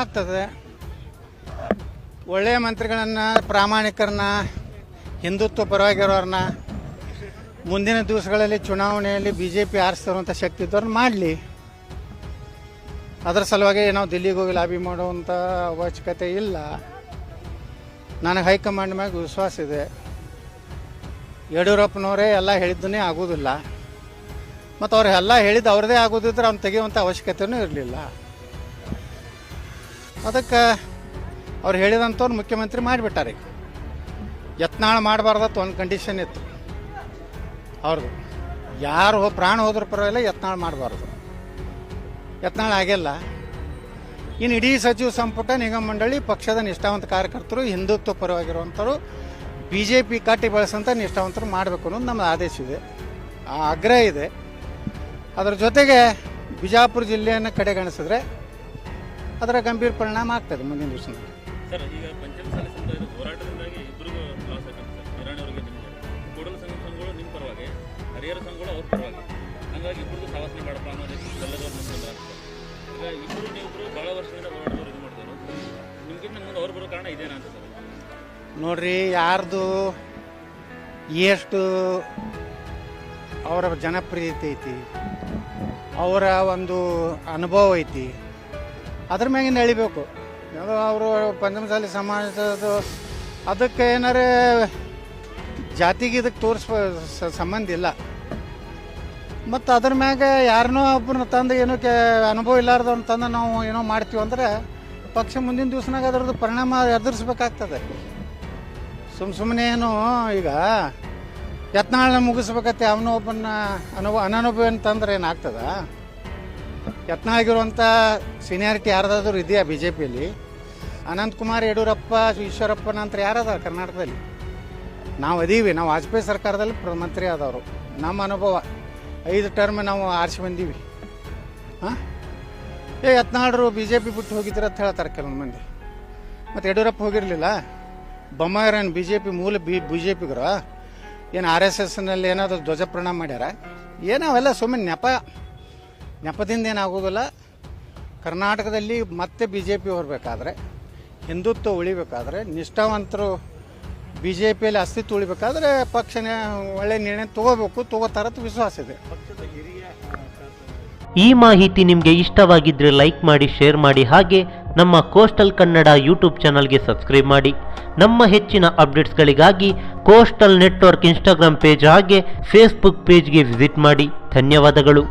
ಆಗ್ತದೆ. ಒಳ್ಳೆಯ ಮಂತ್ರಿಗಳನ್ನು, ಪ್ರಾಮಾಣಿಕರನ್ನ, ಹಿಂದುತ್ವ ಪರವಾಗಿರೋರನ್ನ ಮುಂದಿನ ದಿವಸಗಳಲ್ಲಿ ಚುನಾವಣೆಯಲ್ಲಿ BJP ಆರಿಸ್ತಿರುವಂಥ ಶಕ್ತಿ ಇದ್ದವ್ರನ್ನ ಮಾಡಲಿ. ಅದರ ಸಲುವಾಗಿ ನಾವು ದಿಲ್ಲಿಗೆ ಹೋಗಿ ಲಾಬಿ ಮಾಡುವಂಥ ಅವಶ್ಯಕತೆ ಇಲ್ಲ. ನನಗೆ ಹೈಕಮಾಂಡ್ ಮ್ಯಾಗ ವಿಶ್ವಾಸ ಇದೆ. ಯಡಿಯೂರಪ್ಪನವರೇ ಎಲ್ಲ ಹೇಳಿದ್ದನ್ನೇ ಆಗೋದಿಲ್ಲ, ಮತ್ತು ಅವ್ರು ಎಲ್ಲ ಹೇಳಿದ್ದು ಅವ್ರದ್ದೇ ಆಗೋದಿದ್ರೆ ಅವ್ನು ತೆಗೆಯುವಂಥ ಅವಶ್ಯಕತೆಯೂ ಇರಲಿಲ್ಲ. ಅದಕ್ಕೆ ಅವ್ರು ಹೇಳಿದಂಥವ್ರು ಮುಖ್ಯಮಂತ್ರಿ ಮಾಡಿಬಿಟ್ಟಾರೆ. ಯತ್ನಾಳ ಮಾಡಬಾರ್ದತ್ತು ಒಂದು ಕಂಡೀಷನ್ ಇತ್ತು ಅವ್ರದ್ದು. ಯಾರು ಪ್ರಾಣ ಹೋದ್ರೂ ಪರವಾಗಿಲ್ಲ, ಯತ್ನಾಳ ಮಾಡಬಾರ್ದು. ಯತ್ನಾಳ ಆಗಿಲ್ಲ. ಇನ್ನು ಇಡೀ ಸಚಿವ ಸಂಪುಟ, ನಿಗಮ ಮಂಡಳಿ, ಪಕ್ಷದ ನಿಷ್ಠಾವಂತ ಕಾರ್ಯಕರ್ತರು, ಹಿಂದುತ್ವ ಪರವಾಗಿರುವಂಥವ್ರು, BJP ಕಟ್ಟಿ ಬಳಸಂತ ನಿಷ್ಠಾವಂತರು ಮಾಡಬೇಕು ಅನ್ನೋದು ನಮ್ಮ ಆದೇಶ ಇದೆ, ಆ ಆಗ್ರಹ ಇದೆ. ಅದರ ಜೊತೆಗೆ ಬಿಜಾಪುರ ಜಿಲ್ಲೆಯನ್ನು ಕಡೆಗಣಿಸಿದ್ರೆ ಅದರ ಗಂಭೀರ ಪರಿಣಾಮ ಆಗ್ತದೆ ಮುಂದಿನ ದಿವಸದಲ್ಲಿ. ಸರ್, ಈಗ ಪಂಚಮಸಾಲಿ ಸಮುದಾಯದ ಹೋರಾಟದಿಂದಾಗಿ ಇಬ್ಬರಿಗೂ ಲಾಸ್ ಆಗುತ್ತೆ ಸರ್. ನಿರಾಣಿಯವರಿಗೆ ನಿಮಗೆ ಕೂಡಲ ಸಂಘಗಳು ನಿಮ್ಮ ಪರವಾಗಿ, ಹರಿಹರ ಸಂಘಗಳು ಅವ್ರ ಪರವಾಗಿ, ಹಂಗಾಗಿ ಇಬ್ಬರಿಗೂ ಸಾವಾಸನೆ ಮಾಡಪ್ಪ ಅನ್ನೋದಕ್ಕೆ ಎಲ್ಲದವ್ರು ಮುಂದೆ ಆಗ್ತದೆ. ಈಗ ಇಬ್ಬರು ನೀವಿಬ್ಬರು ಭಾಳ ವರ್ಷದಿಂದ ಹೋರಾಟದವ್ರು ಇದು ಮಾಡಿದವರು, ನಿಮ್ಗಿಂತ ಮುಂದೆ ಅವ್ರು ಬರೋ ಕಾರಣ ಇದೇನಾ ಅಂತ ಸರ್? ನೋಡ್ರಿ, ಯಾರ್ದು ಎಷ್ಟು ಅವರ ಜನಪ್ರಿಯತೆ ಐತಿ, ಅವರ ಒಂದು ಅನುಭವ ಐತಿ, ಅದ್ರ ಮ್ಯಾಗಿಂದ ಎಳಿಬೇಕು. ಯಾವುದೋ ಅವರು ಪಂಚಮಸಾಲಿ ಸಮಾಜದ ಅದಕ್ಕೆ ಏನಾರೇ ಜಾತಿಗೆ ಇದಕ್ಕೆ ಸಂಬಂಧ ಇಲ್ಲ. ಮತ್ತು ಅದ್ರ ಮ್ಯಾಗ ಯಾರನ್ನೋ ಒಬ್ಬರನ್ನ ತಂದು ಏನೋ ಅನುಭವ ಇಲ್ಲಾರ್ದವ್ರನ್ನ ತಂದು ನಾವು ಏನೋ ಮಾಡ್ತೀವಿ ಅಂದ್ರೆ ಪಕ್ಷ ಮುಂದಿನ ದಿವ್ಸನಾಗ ಅದರದ್ದು ಪರಿಣಾಮ ಎದುರಿಸ್ಬೇಕಾಗ್ತದೆ. ಸುಮ್ಮನೆ ಏನು ಈಗ ಯತ್ನಾಳನ್ನ ಮುಗಿಸ್ಬೇಕತ್ತೆ ಅವನು ಒಬ್ಬನ ಅನನುಭವ ಅಂತಂದ್ರೆ ಏನಾಗ್ತದ? ಯತ್ನಾಳಗಿರುವಂಥ ಸೀನಿಯಾರಿಟಿ ಯಾರ್ದಾದ್ರೂ ಇದೆಯಾ BJPಯಲ್ಲಿ? ಅನಂತಕುಮಾರ್, ಯಡಿಯೂರಪ್ಪ, ಈಶ್ವರಪ್ಪ ನಂತರ ಯಾರದ ಕರ್ನಾಟಕದಲ್ಲಿ? ನಾವು ಅದೀವಿ. ನಾವು ವಾಜಪೇಯಿ ಸರ್ಕಾರದಲ್ಲಿ ಮಂತ್ರಿ ಆದವರು. ನಮ್ಮ ಅನುಭವ 5 ಟರ್ಮ್ ನಾವು ಆರಿಸಿ ಬಂದೀವಿ. ಹಾಂ, ಯತ್ನಾಳರು BJP ಬಿಟ್ಟು ಹೋಗಿದ್ರು ಅಂತ ಹೇಳ್ತಾರೆ ಕೆಲವೊಂದು ಮಂದಿ. ಮತ್ತು ಯಡಿಯೂರಪ್ಪ ಹೋಗಿರಲಿಲ್ಲ. ಬೊಮ್ಮಾಯಿರೇನು ಮೂಲ BJPಗರ ಏನು RSSನಲ್ಲಿ ಏನಾದರೂ ಧ್ವಜ ಪ್ರಣಾಮ ಮಾಡ್ಯಾರ? ಏನಾವೆಲ್ಲ ಸುಮ್ಮನೆ ನೆಪದಿಂದ ಏನಾಗೋದಿಲ್ಲ. ಕರ್ನಾಟಕದಲ್ಲಿ ಮತ್ತೆ BJP ಹೊರಬೇಕಾದ್ರೆ, ಹಿಂದುತ್ವ ಉಳಿಬೇಕಾದ್ರೆ, ನಿಷ್ಠಾವಂತರು BJPಯಲ್ಲಿ ಅಸ್ತಿತ್ವ ಉಳಿಬೇಕಾದ್ರೆ ಪಕ್ಷನೇ ಒಳ್ಳೆ ನಿರ್ಣಯ ತಗೋತಾರತ್ ವಿಶ್ವಾಸ ಇದೆ. ಈ ಮಾಹಿತಿ ನಿಮಗೆ ಇಷ್ಟವಾಗಿದ್ದರೆ ಲೈಕ್ ಮಾಡಿ, ಶೇರ್ ಮಾಡಿ, ಹಾಗೆ ನಮ್ಮ ಕೋಸ್ಟಲ್ ಕನ್ನಡ ಯೂಟ್ಯೂಬ್ ಚಾನಲ್ಗೆ ಸಬ್ಸ್ಕ್ರೈಬ್ ಮಾಡಿ. ನಮ್ಮ ಹೆಚ್ಚಿನ ಅಪ್ಡೇಟ್ಸ್ಗಳಿಗಾಗಿ ಕೋಸ್ಟಲ್ ನೆಟ್ವರ್ಕ್ ಇನ್ಸ್ಟಾಗ್ರಾಮ್ ಪೇಜ್ ಹಾಗೆ ಫೇಸ್ಬುಕ್ ಪೇಜ್ಗೆ ವಿಸಿಟ್ ಮಾಡಿ. ಧನ್ಯವಾದಗಳು.